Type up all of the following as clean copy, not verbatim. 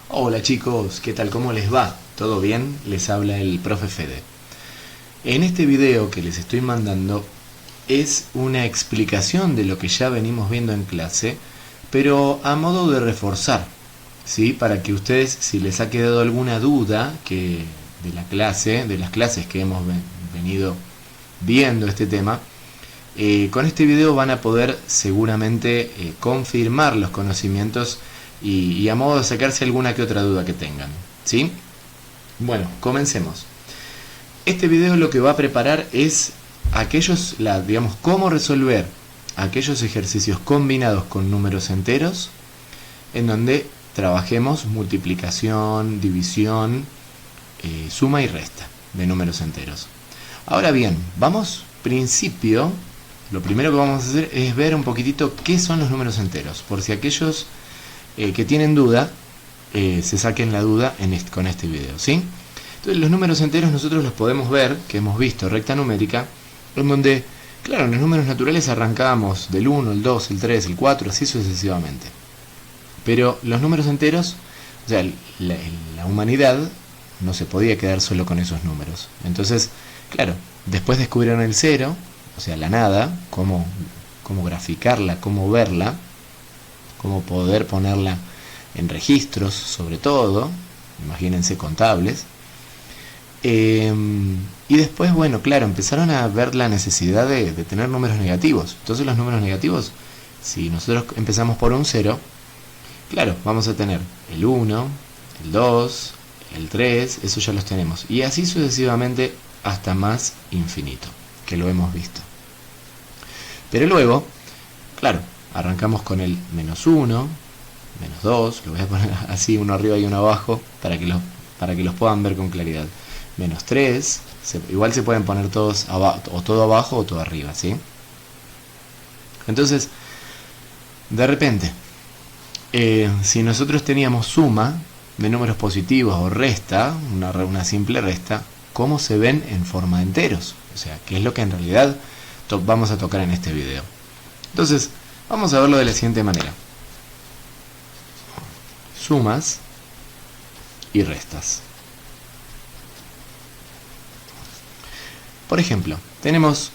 Hola chicos, ¿qué tal? ¿Cómo les va? ¿Todo bien? Les habla el profe Fede. En este video que les estoy mandando es una explicación de lo que ya venimos viendo en clase, pero a modo de reforzar, ¿sí? Para que ustedes, si les ha quedado alguna duda de la clase, de las clases que hemos venido viendo este tema, con este video van a poder seguramente confirmar los conocimientos y a modo de sacarse alguna que otra duda que tengan, ¿sí? Bueno, comencemos. Este video lo que va a preparar es digamos, cómo resolver aquellos ejercicios combinados con números enteros en donde trabajemos multiplicación, división, suma y resta de números enteros. Ahora bien, lo primero que vamos a hacer es ver un poquitito qué son los números enteros, por si aquellos que tienen duda, se saquen la duda con este video, ¿sí? Entonces los números enteros nosotros los podemos ver, que hemos visto recta numérica, en donde, claro, en los números naturales arrancábamos del 1, el 2, el 3, el 4, así sucesivamente. Pero los números enteros, o sea, la humanidad no se podía quedar solo con esos números. Entonces, claro, después descubrieron el cero, o sea, la nada, cómo graficarla, cómo verla, cómo poder ponerla en registros, sobre todo, imagínense contables. Y después, bueno, claro, empezaron a ver la necesidad de tener números negativos. Entonces los números negativos, si nosotros empezamos por un 0, claro, vamos a tener el 1, el 2, el 3, eso ya los tenemos. Y así sucesivamente hasta más infinito, que lo hemos visto. Pero luego, claro, arrancamos con el menos 1, menos 2, lo voy a poner así uno arriba y uno abajo para que los puedan ver con claridad. Menos 3, igual se pueden poner todos o todo abajo o todo arriba, ¿sí? Entonces, de repente, si nosotros teníamos suma de números positivos o resta, una simple resta, ¿cómo se ven en forma de enteros? O sea, ¿qué es lo que en realidad vamos a tocar en este video? Entonces, vamos a verlo de la siguiente manera. Sumas y restas. Por ejemplo, tenemos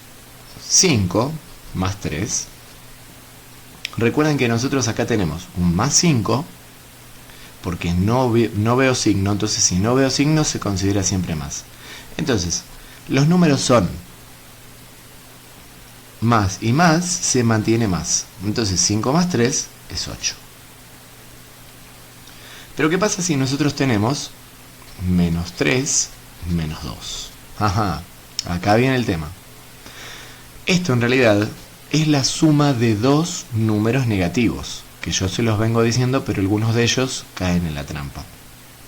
5 más 3. Recuerden que nosotros acá tenemos un más 5, porque no veo signo, entonces si no veo signo se considera siempre más. Entonces, los números son más y más, se mantiene más. Entonces 5 más 3 es 8. Pero ¿qué pasa si nosotros tenemos menos 3 menos 2? Ajá, acá viene el tema. Esto en realidad es la suma de dos números negativos, que yo se los vengo diciendo, pero algunos de ellos caen en la trampa.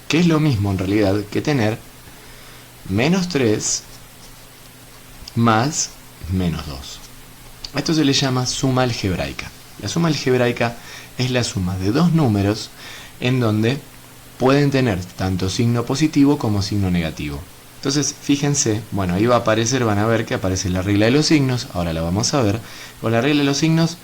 Que es lo mismo en realidad que tener menos 3 más menos 2. Esto se le llama suma algebraica. La suma algebraica es la suma de dos números en donde pueden tener tanto signo positivo como signo negativo. Entonces, fíjense, bueno, ahí va a aparecer, van a ver que aparece la regla de los signos, ahora la vamos a ver. Con la regla de los signos,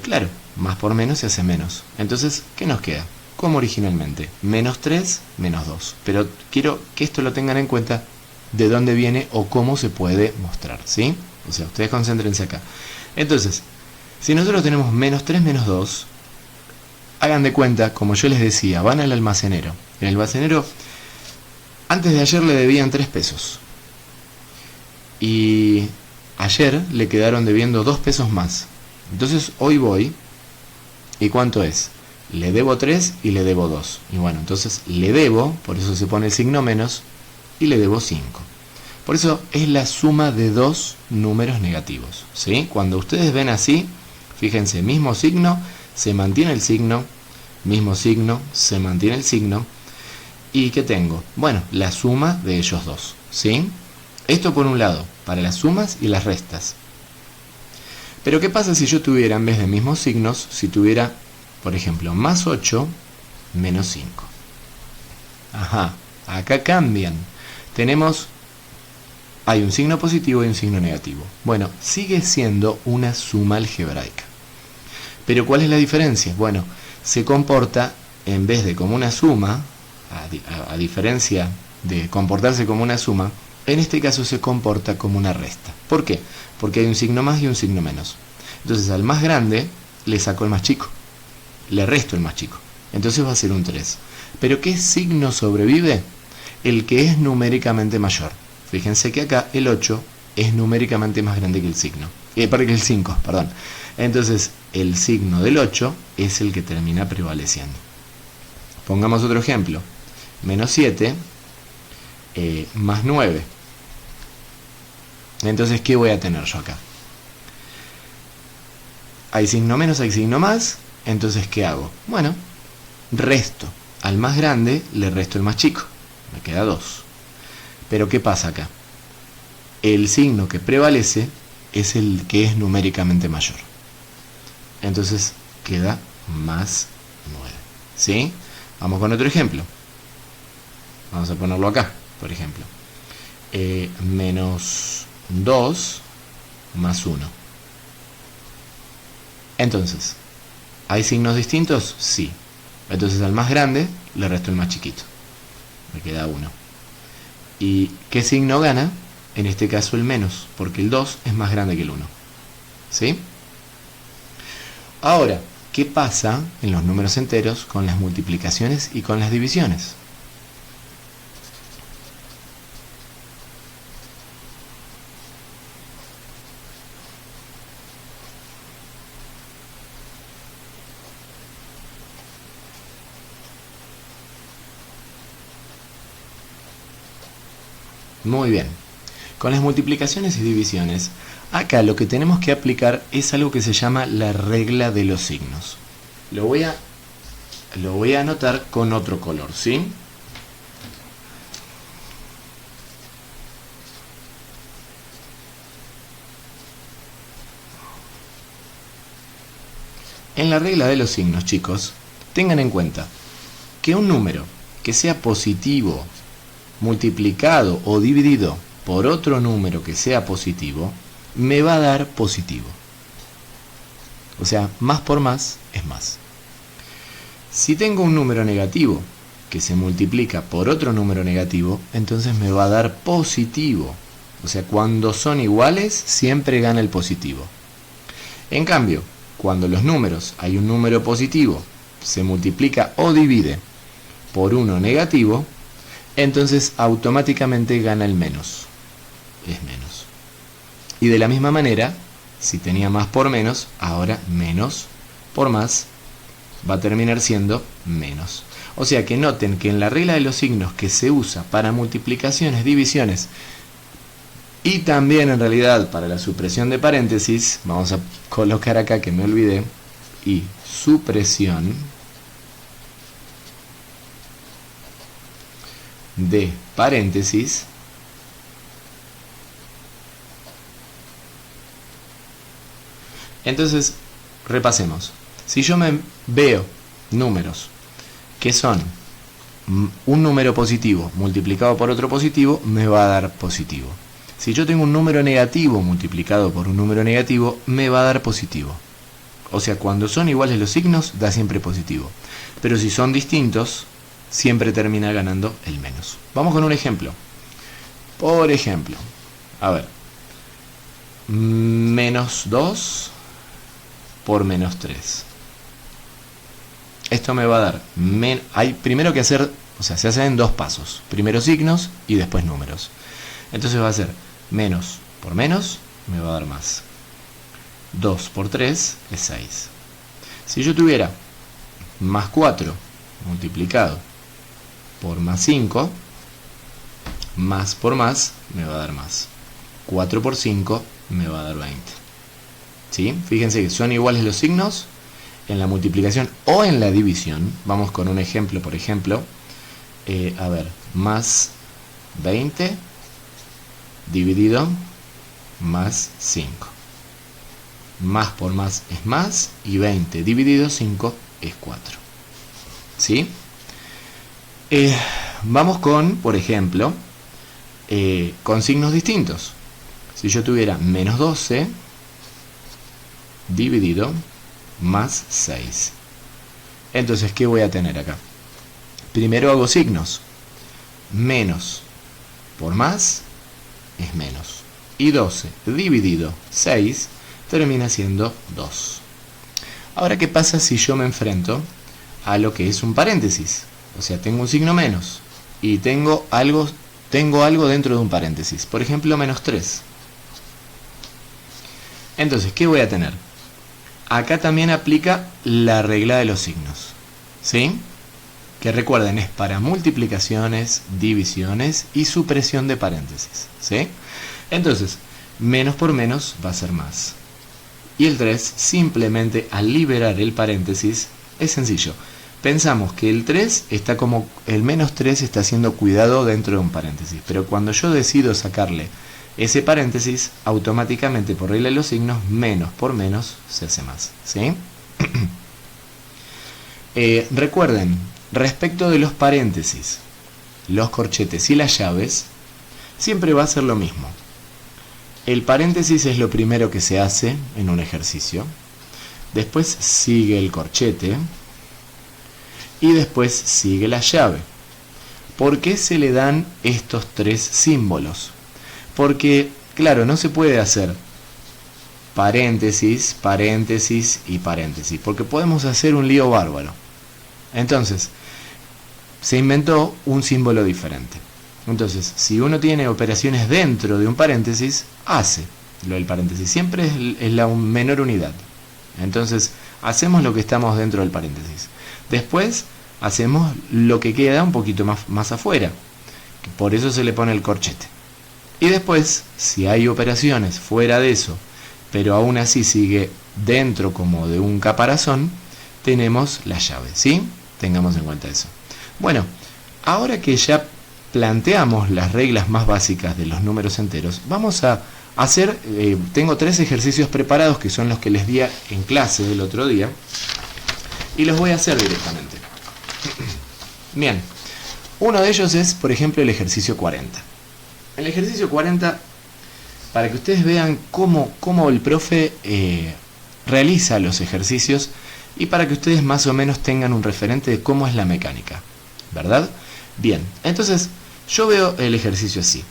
claro, más por menos se hace menos. Entonces, ¿qué nos queda? Como originalmente, menos 3, menos 2. Pero quiero que esto lo tengan en cuenta de dónde viene o cómo se puede mostrar, ¿sí? O sea, ustedes concéntrense acá. Entonces, si nosotros tenemos menos 3 menos 2, hagan de cuenta, como yo les decía, van al almacenero. En el almacenero, antes de ayer le debían 3 pesos. Y ayer le quedaron debiendo 2 pesos más. Entonces hoy voy, ¿y cuánto es? Le debo 3 y le debo 2. Y bueno, entonces le debo, por eso se pone el signo menos, y le debo 5. Por eso es la suma de dos números negativos, ¿sí? Cuando ustedes ven así, fíjense, mismo signo, se mantiene el signo, mismo signo, se mantiene el signo. ¿Y qué tengo? Bueno, la suma de ellos dos, ¿sí? Esto por un lado, para las sumas y las restas. Pero ¿qué pasa si yo tuviera, en vez de mismos signos, si tuviera, por ejemplo, más 8 menos 5? Ajá, acá cambian. Hay un signo positivo y un signo negativo. Bueno, sigue siendo una suma algebraica. Pero ¿cuál es la diferencia? Bueno, se comporta en vez de como una suma, a diferencia de comportarse como una suma, en este caso se comporta como una resta. ¿Por qué? Porque hay un signo más y un signo menos. Entonces al más grande le saco el más chico, le resto el más chico. Entonces va a ser un 3. ¿Pero qué signo sobrevive? El que es numéricamente mayor. Fíjense que acá el 8 es numéricamente más grande que el signo. Para que el 5, perdón. Entonces el signo del 8 es el que termina prevaleciendo. Pongamos otro ejemplo. Menos 7 más 9. Entonces, ¿qué voy a tener yo acá? Hay signo menos, hay signo más. Entonces, ¿qué hago? Bueno, resto. Al más grande le resto el más chico. Me queda 2. Pero ¿qué pasa acá? El signo que prevalece es el que es numéricamente mayor. Entonces queda más 9. ¿Sí? Vamos con otro ejemplo. Vamos a ponerlo acá, por ejemplo. Menos 2 más 1. Entonces, ¿hay signos distintos? Sí. Entonces al más grande le resto el más chiquito. Me queda 1. ¿Y qué signo gana? En este caso el menos, porque el 2 es más grande que el 1. ¿Sí? Ahora, ¿qué pasa en los números enteros con las multiplicaciones y con las divisiones? Muy bien. Con las multiplicaciones y divisiones, acá lo que tenemos que aplicar es algo que se llama la regla de los signos. Lo voy a anotar con otro color, ¿sí? En la regla de los signos, chicos, tengan en cuenta que un número que sea positivo multiplicado o dividido por otro número que sea positivo, me va a dar positivo. O sea, más por más es más. Si tengo un número negativo que se multiplica por otro número negativo, entonces me va a dar positivo. O sea, cuando son iguales, siempre gana el positivo. En cambio, cuando los números, hay un número positivo, se multiplica o divide por uno negativo, entonces automáticamente gana el menos. Es menos. Y de la misma manera, si tenía más por menos, ahora menos por más va a terminar siendo menos. O sea que noten que en la regla de los signos que se usa para multiplicaciones, divisiones y también en realidad para la supresión de paréntesis, vamos a colocar acá que me olvidé, y supresión de paréntesis, entonces repasemos. Si yo me veo números que son un número positivo multiplicado por otro positivo, me va a dar positivo. Si yo tengo un número negativo multiplicado por un número negativo, me va a dar positivo. O sea, cuando son iguales los signos, da siempre positivo. Pero si son distintos, siempre termina ganando el menos. Vamos con un ejemplo. Por ejemplo, a ver, menos 2 por menos 3. Esto me va a dar, hay primero que hacer, o sea, se hace en dos pasos. Primero signos y después números. Entonces va a ser menos por menos, me va a dar más. 2 por 3 es 6. Si yo tuviera más 4 multiplicado por más 5, más por más me va a dar más. 4 por 5 me va a dar 20. ¿Sí? Fíjense que son iguales los signos en la multiplicación o en la división. Vamos con un ejemplo, por ejemplo. A ver, más 20 dividido más 5. Más por más es más y 20 dividido 5 es 4. ¿Sí? Vamos con, por ejemplo, con signos distintos. Si yo tuviera menos 12 dividido más 6. Entonces, ¿qué voy a tener acá? Primero hago signos. Menos por más es menos. Y 12 dividido 6 termina siendo 2. Ahora, ¿qué pasa si yo me enfrento a lo que es un paréntesis? O sea, tengo un signo menos y tengo algo dentro de un paréntesis. Por ejemplo, menos 3. Entonces, ¿qué voy a tener? Acá también aplica la regla de los signos, ¿sí? Que recuerden, es para multiplicaciones, divisiones y supresión de paréntesis, ¿sí? Entonces, menos por menos va a ser más. Y el 3, simplemente al liberar el paréntesis, es sencillo. Pensamos que el 3 está como, el menos 3 está siendo cuidado dentro de un paréntesis. Pero cuando yo decido sacarle ese paréntesis, automáticamente por regla de los signos, menos por menos se hace más, ¿sí? Recuerden, respecto de los paréntesis, los corchetes y las llaves, siempre va a ser lo mismo. El paréntesis es lo primero que se hace en un ejercicio. Después sigue el corchete. Y después sigue la llave. ¿Por qué se le dan estos 3 símbolos? Porque, claro, no se puede hacer paréntesis, paréntesis y paréntesis, porque podemos hacer un lío bárbaro. Entonces, se inventó un símbolo diferente. Entonces, si uno tiene operaciones dentro de un paréntesis, hace lo del paréntesis. Siempre es la menor unidad. Entonces, hacemos lo que estamos dentro del paréntesis. Después, hacemos lo que queda un poquito más afuera. Por eso se le pone el corchete. Y después, si hay operaciones fuera de eso, pero aún así sigue dentro como de un caparazón, tenemos la llave, ¿sí? Tengamos en cuenta eso. Bueno, ahora que ya planteamos las reglas más básicas de los números enteros, vamos a hacer, tengo 3 ejercicios preparados que son los que les di en clase el otro día, y los voy a hacer directamente. Bien, uno de ellos es, por ejemplo, el ejercicio 40. El ejercicio 40, para que ustedes vean cómo el profe realiza los ejercicios y para que ustedes más o menos tengan un referente de cómo es la mecánica, ¿verdad? Bien, entonces yo veo el ejercicio así.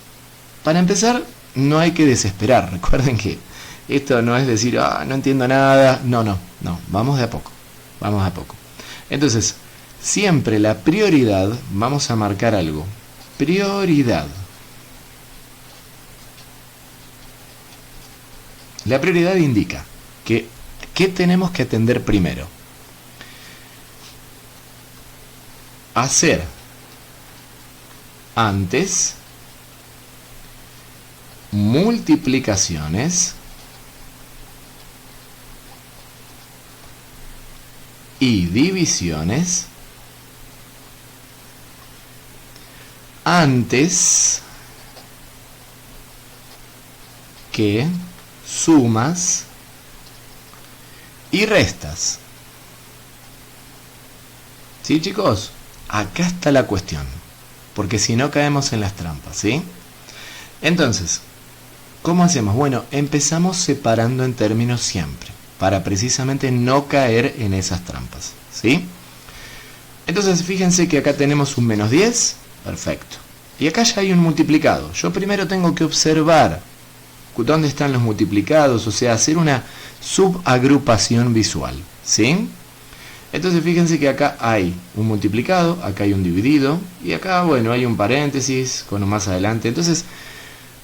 Para empezar, no hay que desesperar. Recuerden que esto no es decir, no entiendo nada. No, vamos de a poco. Vamos de a poco. Entonces, siempre la prioridad, vamos a marcar algo. Prioridad. La prioridad indica que ¿qué tenemos que atender primero? Hacer antes multiplicaciones y divisiones antes que sumas y restas. ¿Sí, chicos? Acá está la cuestión, porque si no caemos en las trampas, ¿sí? Entonces, ¿cómo hacemos? Bueno, empezamos separando en términos siempre, para precisamente no caer en esas trampas, ¿sí? Entonces, fíjense que acá tenemos un menos 10, perfecto. Y acá ya hay un multiplicado. Yo primero tengo que observar dónde están los multiplicados, o sea, hacer una subagrupación visual, ¿sí? Entonces fíjense que acá hay un multiplicado, acá hay un dividido, y acá, bueno, hay un paréntesis con un más adelante. Entonces,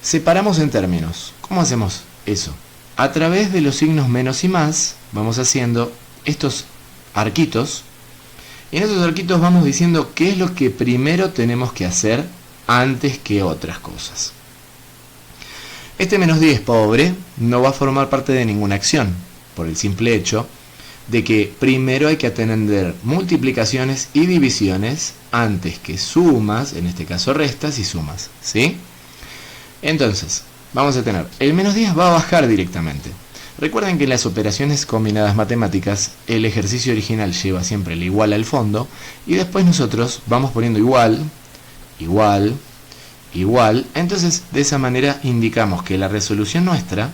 separamos en términos. ¿Cómo hacemos eso? A través de los signos menos y más, vamos haciendo estos arquitos, y en esos arquitos vamos diciendo qué es lo que primero tenemos que hacer antes que otras cosas. Este menos 10 pobre no va a formar parte de ninguna acción, por el simple hecho de que primero hay que atender multiplicaciones y divisiones antes que sumas, en este caso restas y sumas, ¿sí? Entonces, vamos a tener, el menos 10 va a bajar directamente. Recuerden que en las operaciones combinadas matemáticas, el ejercicio original lleva siempre el igual al fondo, y después nosotros vamos poniendo igual, igual, igual. Entonces, de esa manera indicamos que la resolución nuestra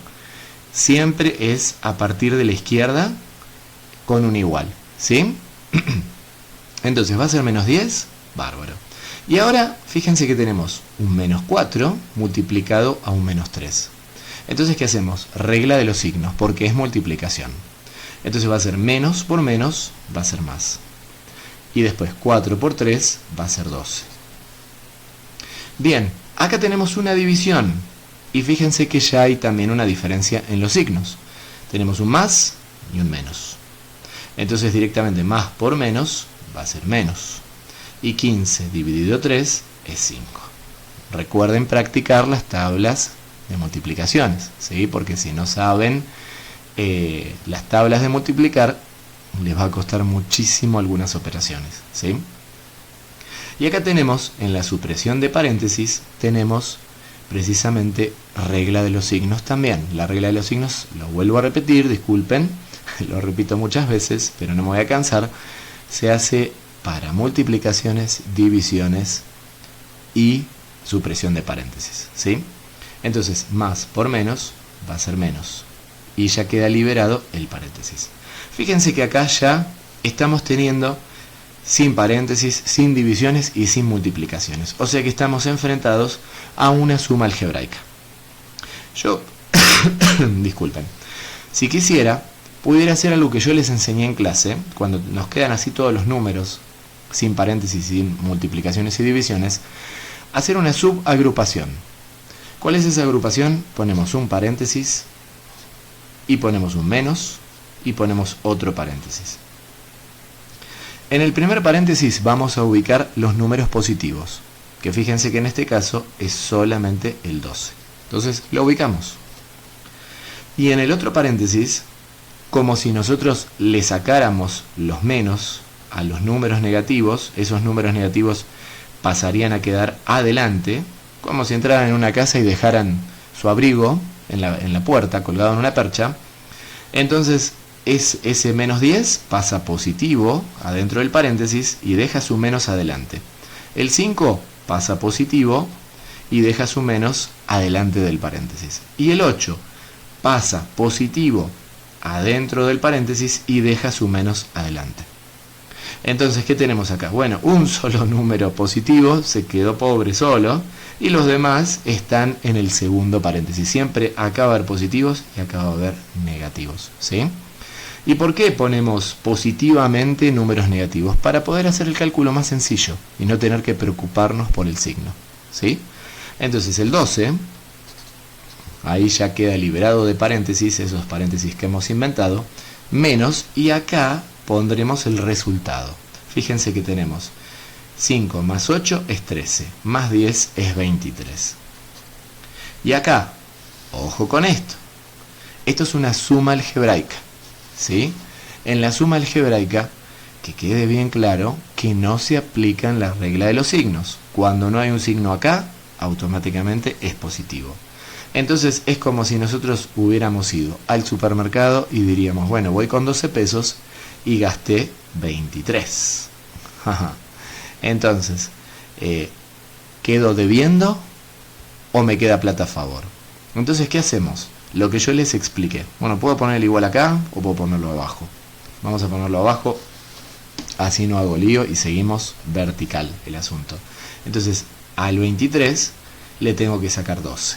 siempre es a partir de la izquierda con un igual, ¿sí? Entonces va a ser menos 10, bárbaro. Y ahora fíjense que tenemos un menos 4 multiplicado a un menos 3. Entonces, ¿qué hacemos? Regla de los signos, porque es multiplicación. Entonces va a ser menos por menos, va a ser más. Y después 4 por 3 va a ser 12. Bien, acá tenemos una división. Y fíjense que ya hay también una diferencia en los signos. Tenemos un más y un menos. Entonces directamente más por menos va a ser menos. Y 15 dividido 3 es 5. Recuerden practicar las tablas de multiplicaciones, ¿sí? Porque si no saben las tablas de multiplicar, les va a costar muchísimo algunas operaciones, ¿sí? Y acá tenemos, en la supresión de paréntesis, tenemos precisamente regla de los signos también. La regla de los signos, lo vuelvo a repetir, disculpen, lo repito muchas veces, pero no me voy a cansar, se hace para multiplicaciones, divisiones y supresión de paréntesis, ¿sí? Entonces, más por menos va a ser menos. Y ya queda liberado el paréntesis. Fíjense que acá ya estamos teniendo sin paréntesis, sin divisiones y sin multiplicaciones. O sea que estamos enfrentados a una suma algebraica. Yo, disculpen, si quisiera, pudiera hacer algo que yo les enseñé en clase, cuando nos quedan así todos los números, sin paréntesis, sin multiplicaciones y divisiones, hacer una subagrupación. ¿Cuál es esa agrupación? Ponemos un paréntesis y ponemos un menos y ponemos otro paréntesis. En el primer paréntesis vamos a ubicar los números positivos, que fíjense que en este caso es solamente el 12. Entonces lo ubicamos. Y en el otro paréntesis, como si nosotros le sacáramos los menos a los números negativos, esos números negativos pasarían a quedar adelante, como si entraran en una casa y dejaran su abrigo en la puerta, colgado en una percha. Entonces ese menos 10 pasa positivo adentro del paréntesis y deja su menos adelante. El 5 pasa positivo y deja su menos adelante del paréntesis. Y el 8 pasa positivo adentro del paréntesis y deja su menos adelante. Entonces, ¿qué tenemos acá? Bueno, un solo número positivo se quedó pobre solo y los demás están en el segundo paréntesis. Siempre acá va a haber positivos y acá va a haber negativos, ¿sí? ¿Y por qué ponemos positivamente números negativos? Para poder hacer el cálculo más sencillo y no tener que preocuparnos por el signo, ¿sí? Entonces el 12, ahí ya queda liberado de paréntesis, esos paréntesis que hemos inventado, menos, y acá pondremos el resultado. Fíjense que tenemos 5 más 8 es 13, más 10 es 23. Y acá, ojo con esto, esto es una suma algebraica, ¿sí? En la suma algebraica, que quede bien claro que no se aplican la regla de los signos. Cuando no hay un signo acá, automáticamente es positivo. Entonces es como si nosotros hubiéramos ido al supermercado y diríamos, bueno, voy con 12 pesos y gasté 23. Entonces, ¿quedo debiendo o me queda plata a favor? Entonces, ¿qué hacemos? Lo que yo les expliqué. Bueno, puedo poner el igual acá o puedo ponerlo abajo. Vamos a ponerlo abajo, así no hago lío y seguimos vertical el asunto. Entonces, al 23 le tengo que sacar 12.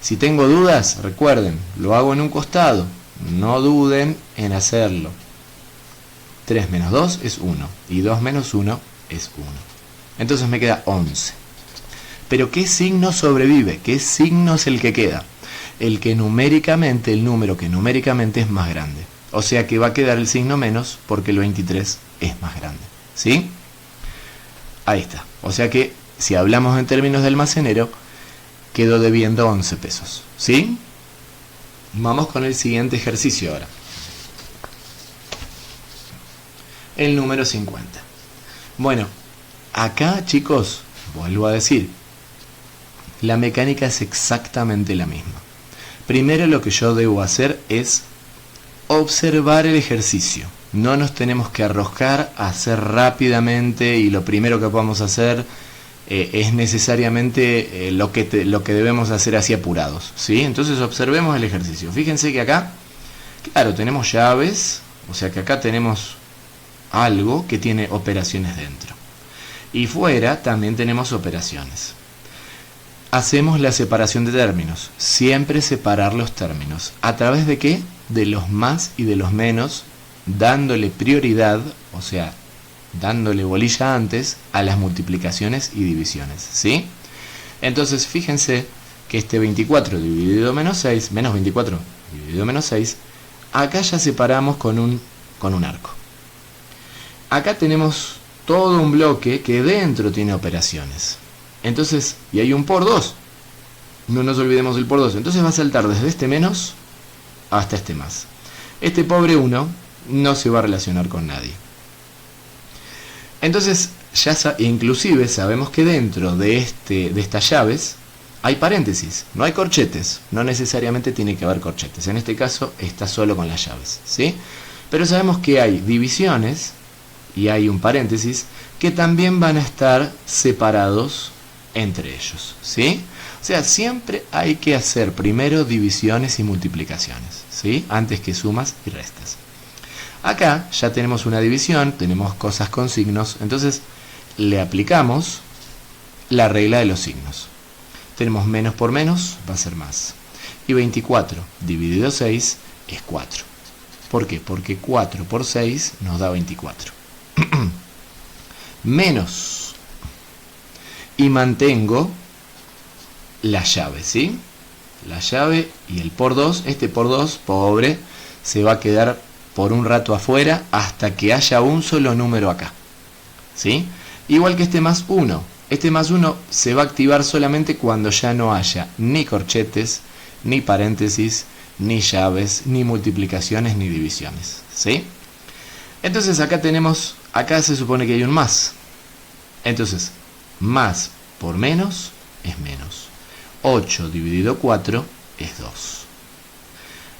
Si tengo dudas, recuerden, lo hago en un costado. No duden en hacerlo. 3 menos 2 es 1 y 2 menos 1 es 1. Entonces me queda 11. Pero ¿qué signo sobrevive? ¿Qué signo es el que queda? El número que numéricamente es más grande. O sea que va a quedar el signo menos porque el 23 es más grande. ¿Sí? Ahí está. O sea que si hablamos en términos de almacenero, quedo debiendo 11 pesos. ¿Sí? Vamos con el siguiente ejercicio ahora. El número 50. Bueno, acá, chicos, vuelvo a decir, la mecánica es exactamente la misma. Primero lo que yo debo hacer es observar el ejercicio. No nos tenemos que arrojar a hacer rápidamente y lo primero que podamos hacer es necesariamente lo que debemos hacer así apurados, ¿sí? Entonces observemos el ejercicio. Fíjense que acá, claro, tenemos llaves, o sea que acá tenemos algo que tiene operaciones dentro. Y fuera también tenemos operaciones. Hacemos la separación de términos. Siempre separar los términos. ¿A través de qué? De los más y de los menos, dándole prioridad, o sea, dándole bolilla antes a las multiplicaciones y divisiones, ¿sí? Entonces, fíjense que este 24 dividido menos 6, menos 24 dividido menos 6, acá ya separamos con un arco. Acá tenemos todo un bloque que dentro tiene operaciones. Entonces, y hay un por 2. No nos olvidemos del por 2. Entonces va a saltar desde este menos hasta este más. Este pobre 1 no se va a relacionar con nadie. Entonces, ya inclusive sabemos que dentro de estas llaves hay paréntesis, no hay corchetes. No necesariamente tiene que haber corchetes. En este caso está solo con las llaves, ¿sí? Pero sabemos que hay divisiones y hay un paréntesis que también van a estar separados entre ellos, ¿sí? O sea, siempre hay que hacer primero divisiones y multiplicaciones, ¿sí? Antes que sumas y restas. Acá ya tenemos una división, tenemos cosas con signos, entonces le aplicamos la regla de los signos. Tenemos menos por menos, va a ser más. Y 24 dividido 6 es 4. ¿Por qué? Porque 4 por 6 nos da 24. Menos. Y mantengo la llave, ¿sí? La llave y el por 2. Este por 2, pobre, se va a quedar por un rato afuera hasta que haya un solo número acá, ¿sí? Igual que este más 1. Este más 1 se va a activar solamente cuando ya no haya ni corchetes, ni paréntesis, ni llaves, ni multiplicaciones, ni divisiones, ¿sí? Entonces acá se supone que hay un más. Entonces, más por menos es menos. 8 dividido 4 es 2.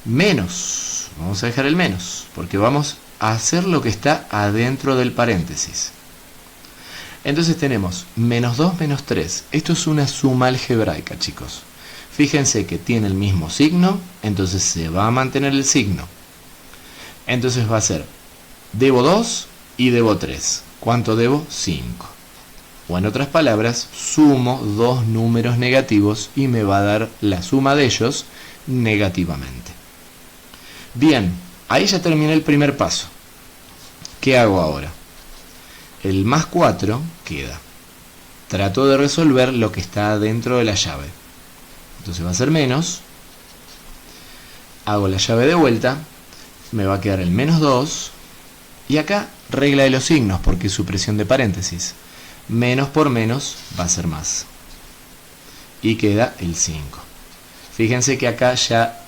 Menos, vamos a dejar el menos, porque vamos a hacer lo que está adentro del paréntesis. Entonces tenemos menos 2 menos 3. Esto es una suma algebraica, chicos. Fíjense que tiene el mismo signo, entonces se va a mantener el signo. Entonces va a ser, debo 2 y debo 3. ¿Cuánto debo? 5. O en otras palabras, sumo dos números negativos y me va a dar la suma de ellos negativamente. Bien, ahí ya terminé el primer paso. ¿Qué hago ahora? El más 4 queda. Trato de resolver lo que está dentro de la llave. Entonces va a ser menos. Hago la llave de vuelta. Me va a quedar el menos 2. Y acá regla de los signos porque es supresión de paréntesis. Menos por menos va a ser más. Y queda el 5. Fíjense que acá ya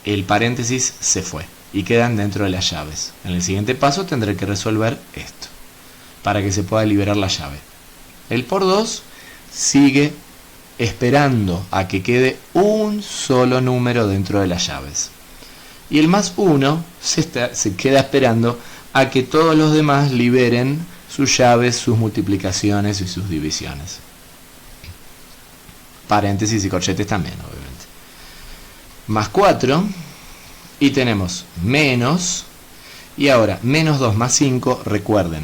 el paréntesis se fue. Y quedan dentro de las llaves. En el siguiente paso tendré que resolver esto, para que se pueda liberar la llave. El por 2 sigue esperando a que quede un solo número dentro de las llaves. Y el más 1 se queda esperando a que todos los demás liberen sus llaves, sus multiplicaciones y sus divisiones. Paréntesis y corchetes también, obviamente. Más 4. Y tenemos menos. Y ahora, menos 2 más 5, recuerden.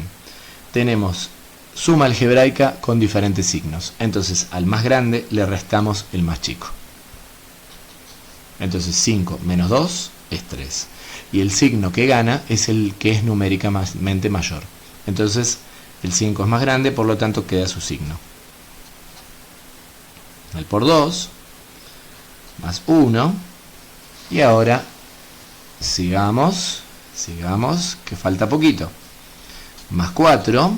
Tenemos suma algebraica con diferentes signos. Entonces al más grande le restamos el más chico. Entonces 5 menos 2 es 3. Y el signo que gana es el que es numéricamente mayor. Entonces el 5 es más grande, por lo tanto queda su signo. El por 2 más 1. Y ahora sigamos, que falta poquito. Más 4.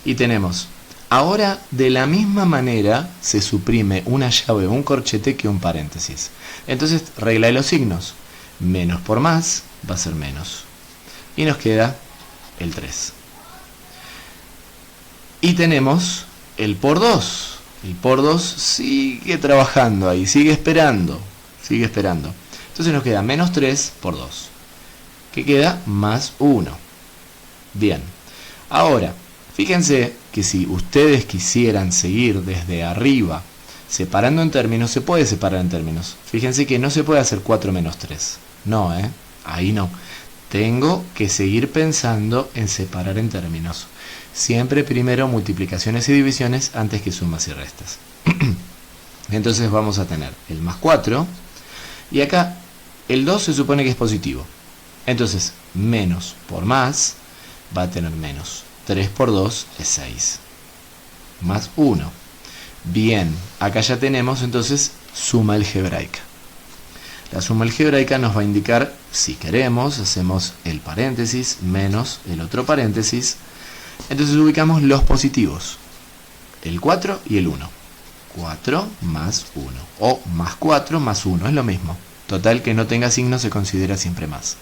Y tenemos, ahora de la misma manera se suprime una llave o un corchete que un paréntesis. Entonces, regla de los signos. Menos por más va a ser menos. Y nos queda el 3. Y tenemos el por 2. El por 2 sigue trabajando ahí, sigue esperando. Entonces nos queda menos 3 por 2. Que queda más 1. Bien. Ahora, fíjense que si ustedes quisieran seguir desde arriba separando en términos, se puede separar en términos. Fíjense que no se puede hacer 4 menos 3. No, ahí no. tengo que seguir pensando en separar en términos. Siempre primero multiplicaciones y divisiones antes que sumas y restas. Entonces vamos a tener el más 4, y acá el 2 se supone que es positivo. Entonces menos por más va a tener menos. 3 por 2 es 6. Más 1. Bien, acá ya tenemos entonces suma algebraica. La suma algebraica nos va a indicar, si queremos, hacemos el paréntesis menos el otro paréntesis. Entonces ubicamos los positivos, el 4 y el 1. 4 más 1, o más 4 más 1, es lo mismo. Total, que no tenga signo se considera siempre más.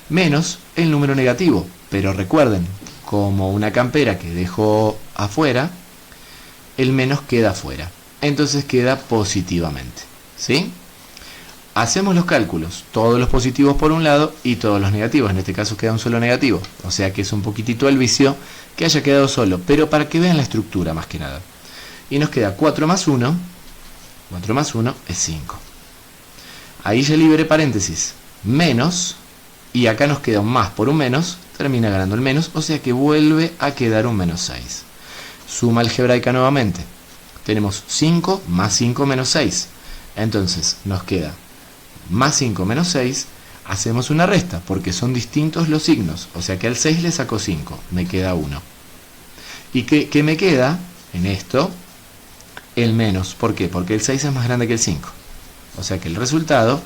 Menos el número negativo, pero recuerden, como una campera que dejo afuera, el menos queda afuera. Entonces queda positivamente, ¿sí? Hacemos los cálculos, todos los positivos por un lado y todos los negativos. En este caso queda un solo negativo, o sea que es un poquitito el vicio que haya quedado solo, pero para que vean la estructura más que nada. Y nos queda 4 más 1, 4 más 1 es 5. Ahí ya libre paréntesis, menos, y acá nos queda un más por un menos, termina ganando el menos, o sea que vuelve a quedar un menos 6. Suma algebraica nuevamente. Tenemos 5 más 5 menos 6. Entonces nos queda más 5 menos 6. Hacemos una resta porque son distintos los signos. O sea que al 6 le saco 5. Me queda 1. ¿Y qué me queda en esto? El menos. ¿Por qué? Porque el 6 es más grande que el 5. O sea que el resultado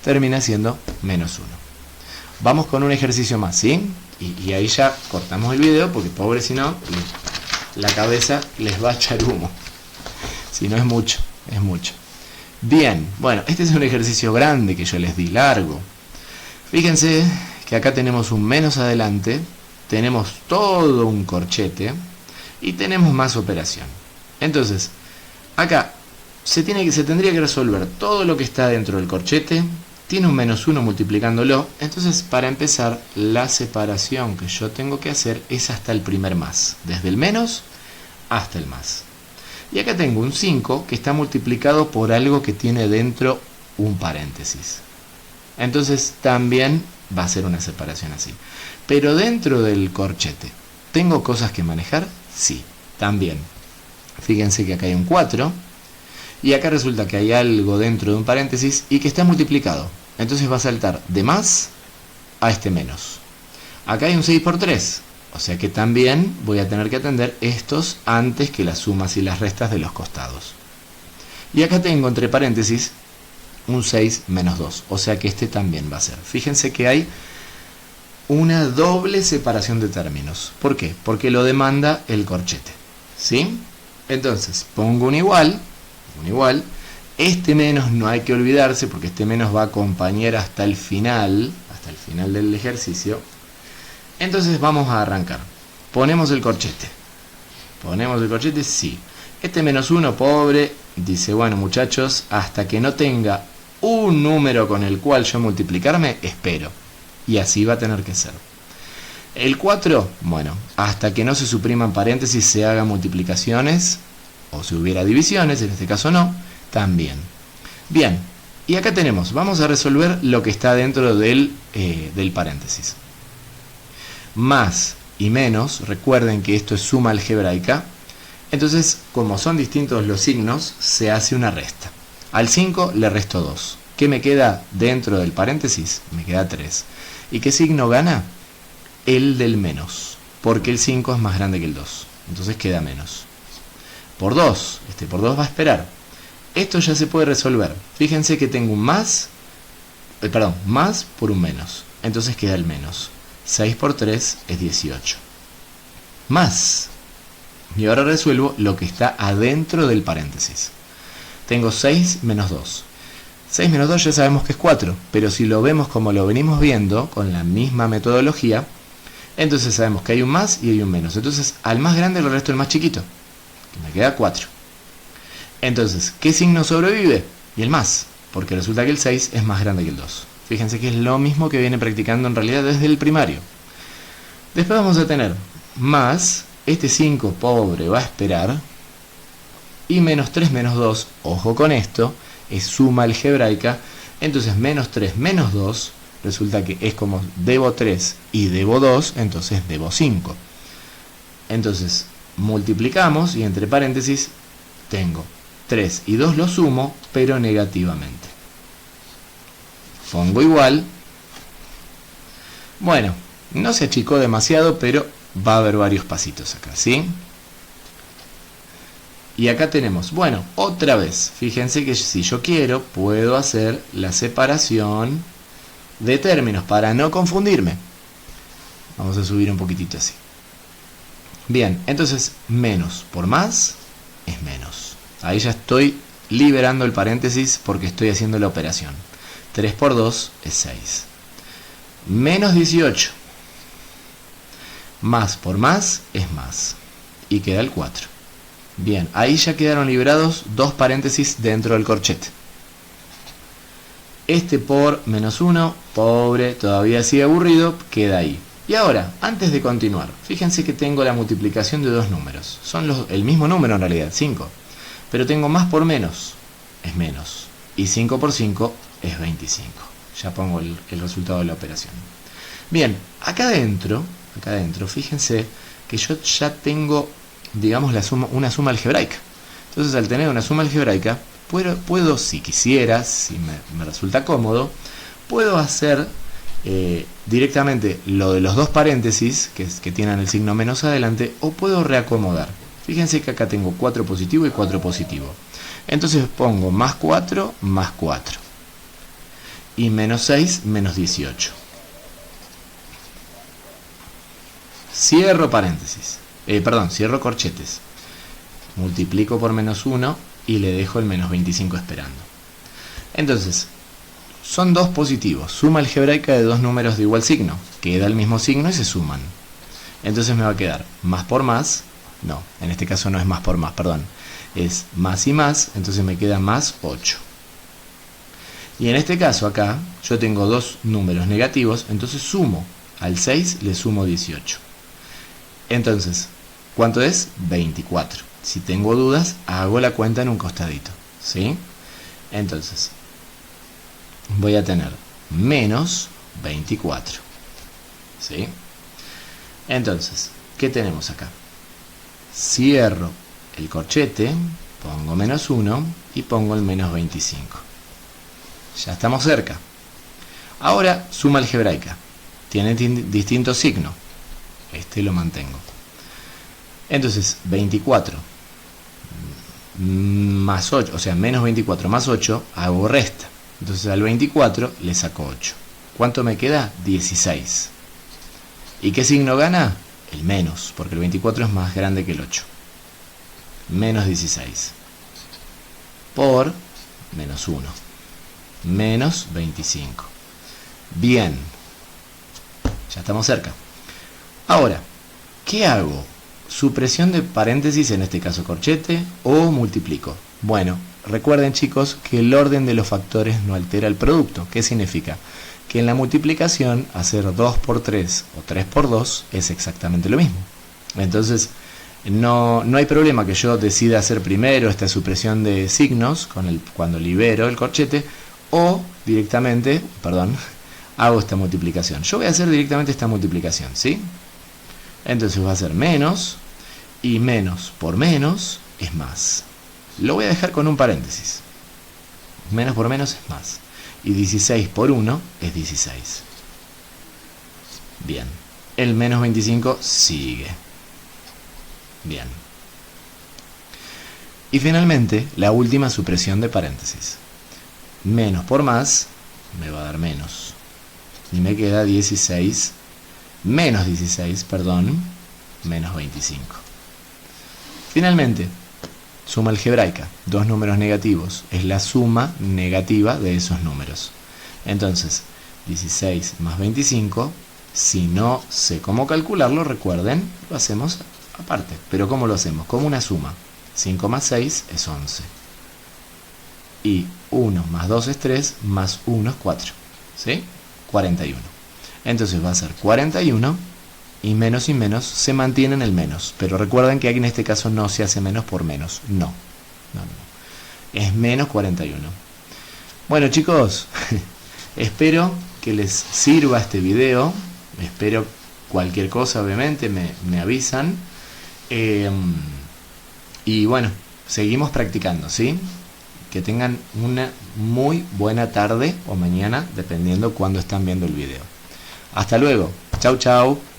termina siendo menos 1. Vamos con un ejercicio más, ¿sí? Y ahí ya cortamos el video porque pobre si no, la cabeza les va a echar humo. Si no es mucho, es mucho. Bien, bueno, este es un ejercicio grande que yo les di, largo. Fíjense que acá tenemos un menos adelante, tenemos todo un corchete y tenemos más operación. Entonces, acá se tendría que resolver todo lo que está dentro del corchete, tiene un menos 1 multiplicándolo. Entonces, para empezar, la separación que yo tengo que hacer es hasta el primer más, desde el menos hasta el más. Y acá tengo un 5 que está multiplicado por algo que tiene dentro un paréntesis. Entonces también va a ser una separación así. Pero dentro del corchete, ¿tengo cosas que manejar? Sí, también. Fíjense que acá hay un 4 y acá resulta que hay algo dentro de un paréntesis y que está multiplicado. Entonces va a saltar de más a este menos. Acá hay un 6 por 3. O sea que también voy a tener que atender estos antes que las sumas y las restas de los costados. Y acá tengo entre paréntesis un 6 menos 2. O sea que este también va a ser. Fíjense que hay una doble separación de términos. ¿Por qué? Porque lo demanda el corchete. ¿Sí? Entonces pongo un igual. Este menos no hay que olvidarse porque este menos va a acompañar hasta el final del ejercicio. Entonces vamos a arrancar. Ponemos el corchete. Sí. Este menos 1, pobre, dice, bueno muchachos, hasta que no tenga un número con el cual yo multiplicarme, espero. Y así va a tener que ser. El 4, bueno, hasta que no se supriman paréntesis, se hagan multiplicaciones, o si hubiera divisiones, en este caso no, también. Bien, y acá tenemos, vamos a resolver lo que está dentro del paréntesis. Más y menos, recuerden que esto es suma algebraica, entonces como son distintos los signos, se hace una resta. Al 5 le resto 2. ¿Qué me queda dentro del paréntesis? Me queda 3. ¿Y qué signo gana? El del menos, porque el 5 es más grande que el 2, entonces queda menos. Por 2, por 2 va a esperar. Esto ya se puede resolver. Fíjense que tengo un más por un menos, entonces queda el menos. 6 por 3 es 18. Más. Y ahora resuelvo lo que está adentro del paréntesis. Tengo 6 menos 2. 6 menos 2 ya sabemos que es 4, pero si lo vemos como lo venimos viendo, con la misma metodología, entonces sabemos que hay un más y hay un menos. Entonces al más grande le resto el más chiquito, que me queda 4. Entonces, ¿qué signo sobrevive? Y el más, porque resulta que el 6 es más grande que el 2. Fíjense que es lo mismo que viene practicando en realidad desde el primario. Después vamos a tener más, este 5 pobre va a esperar, y menos 3 menos 2, ojo con esto, es suma algebraica, entonces menos 3 menos 2 resulta que es como debo 3 y debo 2, entonces debo 5. Entonces multiplicamos y entre paréntesis tengo 3 y 2 lo sumo, pero negativamente. Pongo igual. Bueno, no se achicó demasiado, pero va a haber varios pasitos acá, ¿sí? Y acá tenemos, bueno, otra vez, fíjense que si yo quiero, puedo hacer la separación de términos para no confundirme. Vamos a subir un poquitito así. Bien, entonces menos por más es menos. Ahí ya estoy liberando el paréntesis porque estoy haciendo la operación. 3 por 2 es 6. Menos 18. Más por más es más. Y queda el 4. Bien, ahí ya quedaron liberados dos paréntesis dentro del corchete. Este por menos 1, pobre, todavía sigue aburrido, queda ahí. Y ahora, antes de continuar, fíjense que tengo la multiplicación de dos números. Son el mismo número en realidad, 5. Pero tengo más por menos, es menos. Y 5 por 5 es 25. Ya pongo el resultado de la operación. Bien, acá adentro, fíjense que yo ya tengo, digamos, una suma algebraica. Entonces, al tener una suma algebraica, puedo si quisiera, si me resulta cómodo, puedo hacer directamente lo de los dos paréntesis que tienen el signo menos adelante, o puedo reacomodar. Fíjense que acá tengo 4 positivo y 4 positivo. Entonces pongo más 4 más 4. Y menos 6 menos 18. Cierro paréntesis. Cierro corchetes. Multiplico por menos 1 y le dejo el menos 25 esperando. Entonces, son dos positivos. Suma algebraica de dos números de igual signo. Queda el mismo signo y se suman. Entonces me va a quedar más por más. No, en este caso no es más por más, perdón. Es más y más, entonces me queda más 8. Y en este caso acá, yo tengo dos números negativos, entonces sumo. Al 6 le sumo 18. Entonces, ¿cuánto es? 24. Si tengo dudas, hago la cuenta en un costadito, ¿sí? Entonces, voy a tener menos 24, ¿sí? Entonces, ¿qué tenemos acá? Cierro el corchete, pongo menos 1 y pongo el menos 25. Ya estamos cerca. Ahora, suma algebraica. Tiene distinto signo. Este lo mantengo. Entonces, 24 más 8, o sea, menos 24 más 8, hago resta. Entonces al 24 le saco 8. ¿Cuánto me queda? 16. ¿Y qué signo gana? El menos, porque el 24 es más grande que el 8. Menos 16. Por menos 1. Menos 25. Bien. Ya estamos cerca. Ahora, ¿qué hago? ¿Supresión de paréntesis, en este caso corchete, o multiplico? Bueno, recuerden chicos que el orden de los factores no altera el producto. ¿Qué significa? Que en la multiplicación hacer 2 por 3 o 3 por 2 es exactamente lo mismo. Entonces no hay problema que yo decida hacer primero esta supresión de signos cuando libero el corchete, o directamente, hago esta multiplicación. Yo voy a hacer directamente esta multiplicación, ¿sí? Entonces va a ser menos, y menos por menos es más. Lo voy a dejar con un paréntesis. Menos por menos es más. Y 16 por 1 es 16. Bien. El menos 25 sigue. Bien. Y finalmente, la última supresión de paréntesis. Menos por más me va a dar menos. Y me queda 16, menos 16, menos 25. Finalmente, suma algebraica, dos números negativos, es la suma negativa de esos números. Entonces, 16 más 25, si no sé cómo calcularlo, recuerden, lo hacemos aparte. Pero ¿cómo lo hacemos? Como una suma. 5 más 6 es 11. Y 1 más 2 es 3, más 1 es 4. ¿Sí? 41. Entonces va a ser 41, y menos se mantiene en el menos. Pero recuerden que aquí en este caso no se hace menos por menos. No. Es menos 41. Bueno chicos, espero que les sirva este video. Espero cualquier cosa, obviamente, me avisan. Y bueno, seguimos practicando, ¿sí? Que tengan una muy buena tarde o mañana, dependiendo cuándo están viendo el video. Hasta luego. Chau, chau.